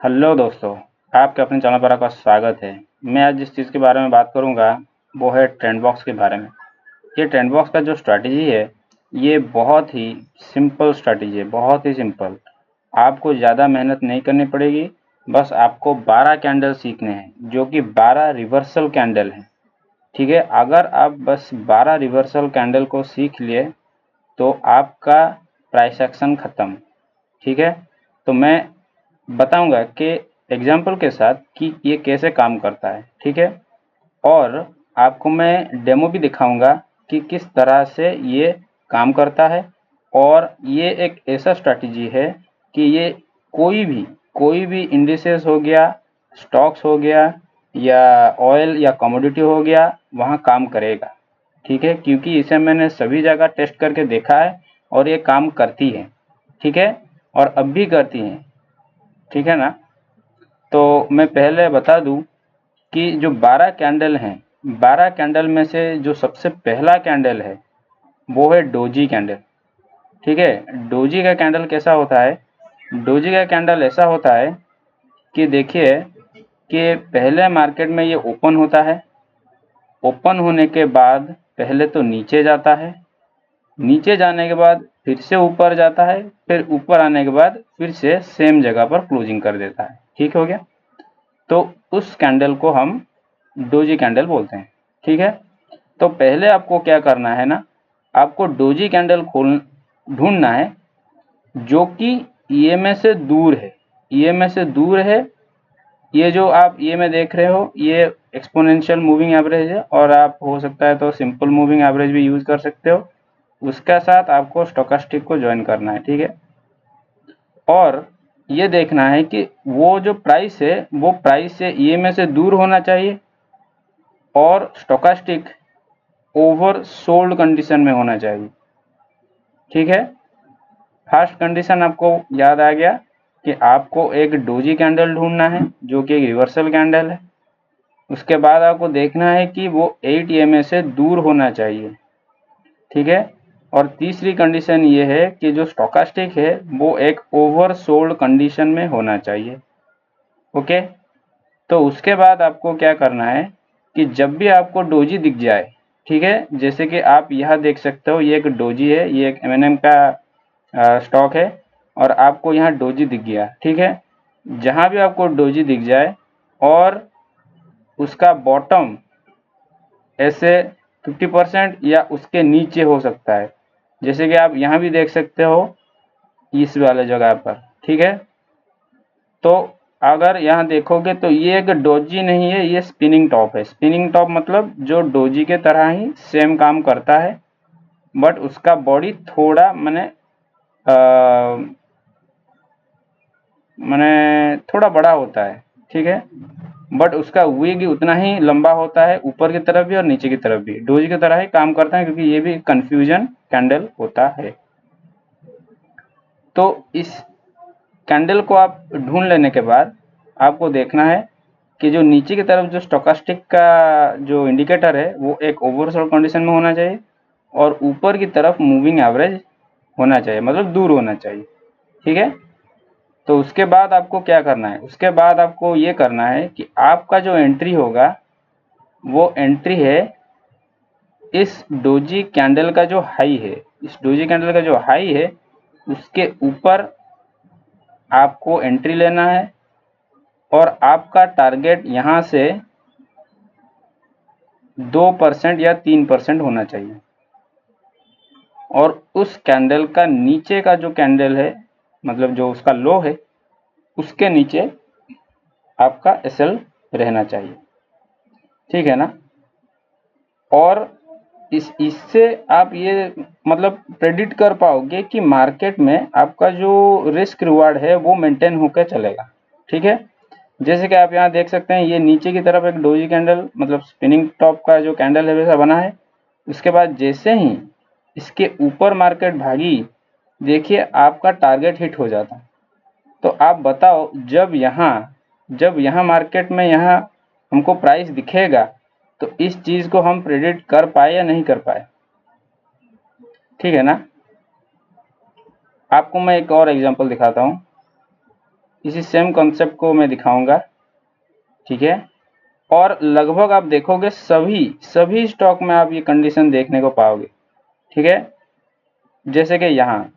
Hello दोस्तों, आपके अपने चैनल पर आपका स्वागत है। मैं आज जिस चीज़ के बारे में बात करूंगा वो है ट्रेंड बॉक्स के बारे में। ये ट्रेंड बॉक्स का जो स्ट्रैटेजी है ये बहुत ही सिंपल स्ट्रैटेजी है, बहुत ही सिंपल। आपको ज़्यादा मेहनत नहीं करनी पड़ेगी, बस आपको 12 कैंडल सीखने हैं जो कि 12 रिवर्सल कैंडल हैं। ठीक है, अगर आप बस 12 रिवर्सल कैंडल को सीख लिए तो आपका प्राइस एक्शन ख़त्म। ठीक है, तो मैं बताऊंगा कि एग्जाम्पल के साथ कि ये कैसे काम करता है। ठीक है, और आपको मैं डेमो भी दिखाऊंगा कि किस तरह से ये काम करता है। और ये एक ऐसा स्ट्रैटेजी है कि ये कोई भी इंडिसेस हो गया, स्टॉक्स हो गया, या ऑयल या कमोडिटी हो गया, वहाँ काम करेगा। ठीक है, क्योंकि इसे मैंने सभी जगह टेस्ट करके देखा है और ये काम करती है। ठीक है, और अब भी करती है। ठीक है ना। तो मैं पहले बता दूं कि जो 12 कैंडल हैं, 12 कैंडल में से जो सबसे पहला कैंडल है वो है डोजी कैंडल। ठीक है, डोजी का कैंडल कैसा होता है? डोजी का कैंडल ऐसा होता है कि देखिए कि पहले मार्केट में ये ओपन होता है। ओपन होने के बाद पहले तो नीचे जाता है, नीचे जाने के बाद फिर से ऊपर जाता है, फिर ऊपर आने के बाद फिर से सेम जगह पर क्लोजिंग कर देता है। ठीक हो गया, तो उस कैंडल को हम डोजी कैंडल बोलते हैं। ठीक है, तो पहले आपको क्या करना है ना, आपको डोजी कैंडल खोल ढूंढना है जो कि ईएमए से दूर है। ईएमए से दूर है, ये जो आप ईएमए देख रहे हो ये एक्सपोनेंशियल मूविंग एवरेज है, और आप हो सकता है तो सिंपल मूविंग एवरेज भी यूज कर सकते हो। उसके साथ आपको स्टोकास्टिक को ज्वाइन करना है। ठीक है, और ये देखना है कि वो जो प्राइस है वो प्राइस से ईएमए से दूर होना चाहिए, और स्टोकास्टिक ओवर सोल्ड कंडीशन में होना चाहिए। ठीक है, फर्स्ट कंडीशन आपको याद आ गया कि आपको एक डोजी कैंडल ढूंढना है जो कि एक रिवर्सल कैंडल है। उसके बाद आपको देखना है कि वो 8 ईएमए से दूर होना चाहिए। ठीक है, और तीसरी कंडीशन ये है कि जो स्टोकास्टिक है वो एक ओवर सोल्ड कंडीशन में होना चाहिए। ओके, तो उसके बाद आपको क्या करना है कि जब भी आपको डोजी दिख जाए, ठीक है, जैसे कि आप यह देख सकते हो ये एक डोजी है, ये एक एमएनएम का स्टॉक है, और आपको यहाँ डोजी दिख गया। ठीक है, जहाँ भी आपको डोजी दिख जाए और उसका बॉटम ऐसे 50% या उसके नीचे हो सकता है, जैसे कि आप यहाँ भी देख सकते हो इस वाले जगह पर। ठीक है, तो अगर यहाँ देखोगे तो ये एक डोजी नहीं है, ये स्पिनिंग टॉप है। स्पिनिंग टॉप मतलब जो डोजी के तरह ही सेम काम करता है, बट उसका बॉडी थोड़ा मैंने थोड़ा बड़ा होता है। ठीक है, बट उसका विग उतना ही लंबा होता है, ऊपर की तरफ भी और नीचे की तरफ भी डोजी की तरह ही काम करता है, क्योंकि ये भी कंफ्यूजन कैंडल होता है। तो इस कैंडल को आप ढूंढ लेने के बाद आपको देखना है कि जो नीचे की तरफ जो स्टोकास्टिक का जो इंडिकेटर है वो एक ओवरसोल्ड कंडीशन में होना चाहिए, और ऊपर की तरफ मूविंग एवरेज होना चाहिए, मतलब दूर होना चाहिए। ठीक है, तो उसके बाद आपको क्या करना है, उसके बाद आपको ये करना है कि आपका जो एंट्री होगा वो एंट्री है इस डोजी कैंडल का जो हाई है, इस डोजी कैंडल का जो हाई है उसके ऊपर आपको एंट्री लेना है, और आपका टारगेट यहाँ से 2% या 3% होना चाहिए। और उस कैंडल का नीचे का जो कैंडल है, मतलब जो उसका लो है, उसके नीचे आपका एसएल रहना चाहिए। ठीक है ना। और इससे आप ये मतलब प्रेडिक्ट कर पाओगे कि मार्केट में आपका जो रिस्क रिवार्ड है वो मेंटेन होकर चलेगा। ठीक है, जैसे कि आप यहाँ देख सकते हैं ये नीचे की तरफ एक डोजी कैंडल मतलब स्पिनिंग टॉप का जो कैंडल है वैसा बना है। उसके बाद जैसे ही इसके ऊपर मार्केट भागी, देखिए आपका टारगेट हिट हो जाता। तो आप बताओ जब यहाँ मार्केट में यहाँ हमको प्राइस दिखेगा तो इस चीज को हम प्रेडिक्ट कर पाए या नहीं कर पाए? ठीक है ना। आपको मैं एक और एग्जांपल दिखाता हूँ। इसी सेम कॉन्सेप्ट को मैं दिखाऊंगा, ठीक है। और लगभग आप देखोगे सभी स्टॉक में आप ये कंडीशन देखने को पाओगे, ठीक है। जैसे कि यहाँ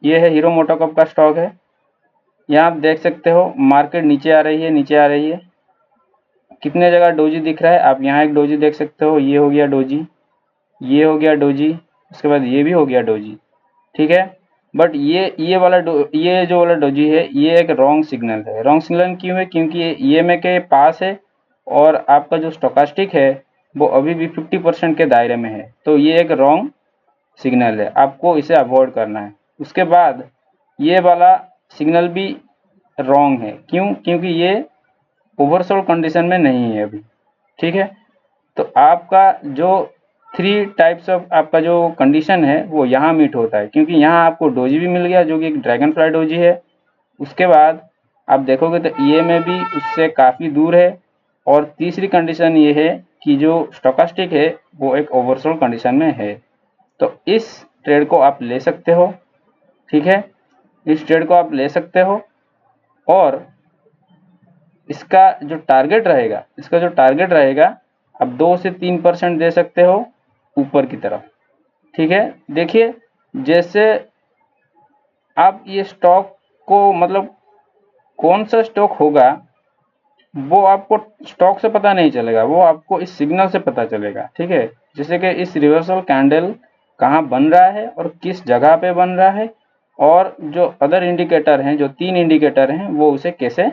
ये है हीरो मोटोकॉर्प का स्टॉक है, यहाँ आप देख सकते हो मार्केट नीचे आ रही है, नीचे आ रही है। कितने जगह डोजी दिख रहा है, आप यहाँ एक डोजी देख सकते हो, ये हो गया डोजी, ये हो गया डोजी, उसके बाद ये भी हो गया डोजी, ठीक है। बट ये जो वाला डोजी है ये एक रॉन्ग सिग्नल है। रॉन्ग सिग्नल क्यों है? क्योंकि ये ईएमए के पास है और आपका जो स्टोकास्टिक है वो अभी भी 50% के दायरे में है, तो ये एक रॉन्ग सिग्नल है, आपको इसे अवॉइड करना है। उसके बाद ये वाला सिग्नल भी रॉन्ग है, क्यों? क्योंकि ये ओवरसोल्ड कंडीशन में नहीं है अभी, ठीक है। तो आपका जो 3 टाइप्स ऑफ आपका जो कंडीशन है वो यहाँ मीट होता है, क्योंकि यहाँ आपको डोजी भी मिल गया जो कि एक ड्रैगन फ्लाई डोजी है। उसके बाद आप देखोगे तो ईएमए भी उससे काफ़ी दूर है। और तीसरी कंडीशन ये है कि जो स्टोकास्टिक है वो एक ओवरसोल्ड कंडीशन में है। तो इस ट्रेड को आप ले सकते हो, ठीक है, इस ट्रेड को आप ले सकते हो। और इसका जो टारगेट रहेगा आप 2 से 3% दे सकते हो ऊपर की तरफ, ठीक है। देखिए जैसे आप ये स्टॉक को मतलब कौन सा स्टॉक होगा वो आपको स्टॉक से पता नहीं चलेगा, वो आपको इस सिग्नल से पता चलेगा, ठीक है। जैसे कि इस रिवर्सल कैंडल कहाँ बन रहा है और किस जगह पे बन रहा है, और जो अदर इंडिकेटर हैं, जो 3 इंडिकेटर हैं, वो उसे कैसे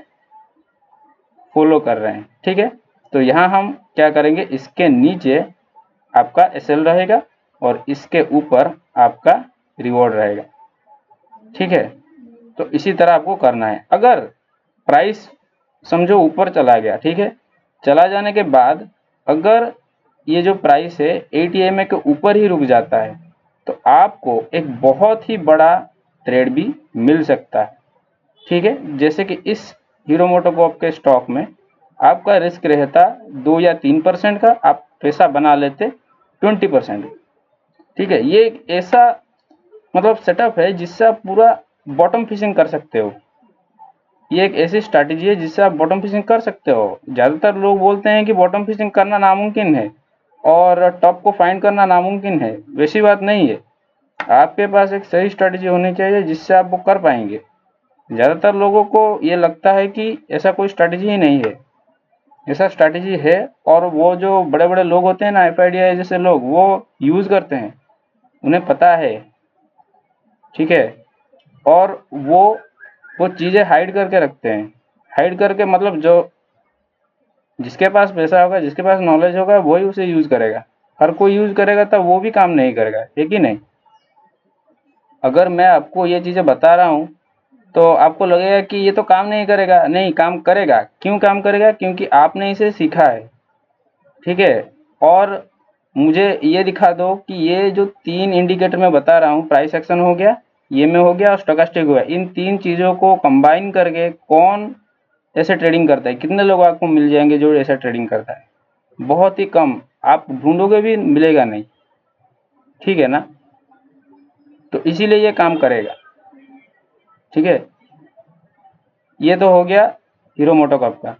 फॉलो कर रहे हैं, ठीक है। तो यहाँ हम क्या करेंगे, इसके नीचे आपका एसएल रहेगा और इसके ऊपर आपका रिवॉर्ड रहेगा, ठीक है। तो इसी तरह आपको करना है। अगर प्राइस समझो ऊपर चला गया, ठीक है, चला जाने के बाद अगर ये जो प्राइस है 8 EMA के ऊपर ही रुक जाता है तो आपको एक बहुत ही बड़ा ट्रेड भी मिल सकता है, ठीक है। जैसे कि इस हीरो मोटोकॉर्प के स्टॉक में आपका रिस्क रहता 2 या 3% का, आप पैसा बना लेते 20%, ठीक है। ये एक ऐसा मतलब सेटअप है जिससे आप पूरा बॉटम फिशिंग कर सकते हो। ये एक ऐसी स्ट्रैटेजी है जिससे आप बॉटम फिशिंग कर सकते हो। ज़्यादातर लोग बोलते हैं कि बॉटम फिशिंग करना नामुमकिन है और टॉप को फाइंड करना नामुमकिन है, वैसी बात नहीं है। आपके पास एक सही स्ट्रैटेजी होनी चाहिए जिससे आप वो कर पाएंगे। ज़्यादातर लोगों को ये लगता है कि ऐसा कोई स्ट्रैटेजी ही नहीं है, ऐसा स्ट्रैटेजी है। और वो जो बड़े बड़े लोग होते हैं ना, FIDI जैसे लोग, वो यूज़ करते हैं, उन्हें पता है, ठीक है। और वो चीज़ें हाइड करके रखते हैं। हाइड करके मतलब जो जिसके पास पैसा होगा, जिसके पास नॉलेज होगा, वही उसे यूज़ करेगा। हर कोई यूज़ करेगा तब वो भी काम नहीं करेगा, है कि नहीं। अगर मैं आपको ये चीज़ें बता रहा हूँ तो आपको लगेगा कि ये तो काम नहीं करेगा। नहीं, काम करेगा। क्यों काम करेगा? क्योंकि आपने इसे सीखा है, ठीक है। और मुझे ये दिखा दो कि ये जो 3 इंडिकेटर मैं बता रहा हूँ, प्राइस एक्शन हो गया, ईएमए हो गया और स्टोकास्टिक हो गया, इन 3 चीज़ों को कंबाइन करके कौन ऐसे ट्रेडिंग करता है? कितने लोग आपको मिल जाएंगे जो ऐसा ट्रेडिंग करता है? बहुत ही कम, आप ढूंढोगे भी मिलेगा नहीं, ठीक है ना। तो इसीलिए ये काम करेगा, ठीक है। ये तो हो गया हीरो मोटोकॉर्प का।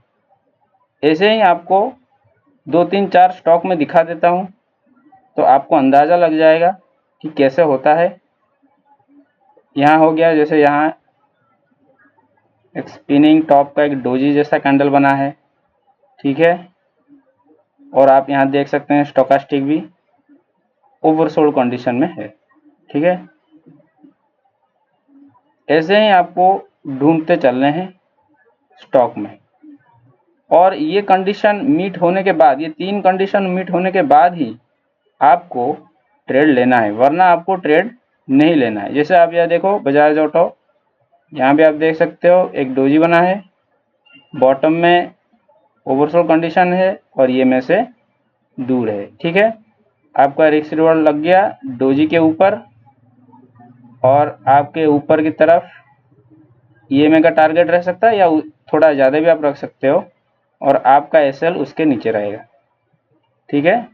ऐसे ही आपको 2 3 4 स्टॉक में दिखा देता हूँ तो आपको अंदाज़ा लग जाएगा कि कैसे होता है। यहाँ हो गया, जैसे यहाँ एक स्पिनिंग टॉप का एक डोजी जैसा कैंडल बना है, ठीक है। और आप यहाँ देख सकते हैं स्टोकास्टिक भी ओवरसोल्ड कंडीशन में है, ठीक है। ऐसे ही आपको ढूंढते चलने हैं स्टॉक में। और ये कंडीशन मीट होने के बाद, ये 3 कंडीशन मीट होने के बाद ही आपको ट्रेड लेना है, वरना आपको ट्रेड नहीं लेना है। जैसे आप यह देखो बजाज ऑटो, यहाँ भी आप देख सकते हो एक डोजी बना है, बॉटम में ओवरसोल्ड कंडीशन है और ये में से दूर है, ठीक है। आपका रिस्क रिवॉर्ड लग गया डोजी के ऊपर और आपके ऊपर की तरफ ईएमए का टारगेट रह सकता है या थोड़ा ज़्यादा भी आप रख सकते हो, और आपका एसएल उसके नीचे रहेगा, ठीक है।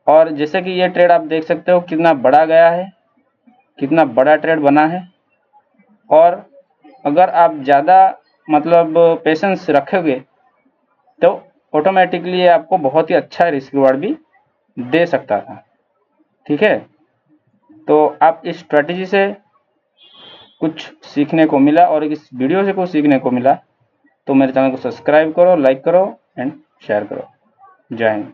और जैसे कि ये ट्रेड आप देख सकते हो कितना बड़ा गया है, कितना बड़ा ट्रेड बना है। और अगर आप ज़्यादा मतलब पेशेंस रखोगे तो ऑटोमेटिकली आपको बहुत ही अच्छा रिस्क रिवार्ड भी दे सकता था। ठीक है, तो आप इस स्ट्रैटेजी से कुछ सीखने को मिला और इस वीडियो से कुछ सीखने को मिला तो मेरे चैनल को सब्सक्राइब करो, लाइक करो एंड शेयर करो। जय हिंद।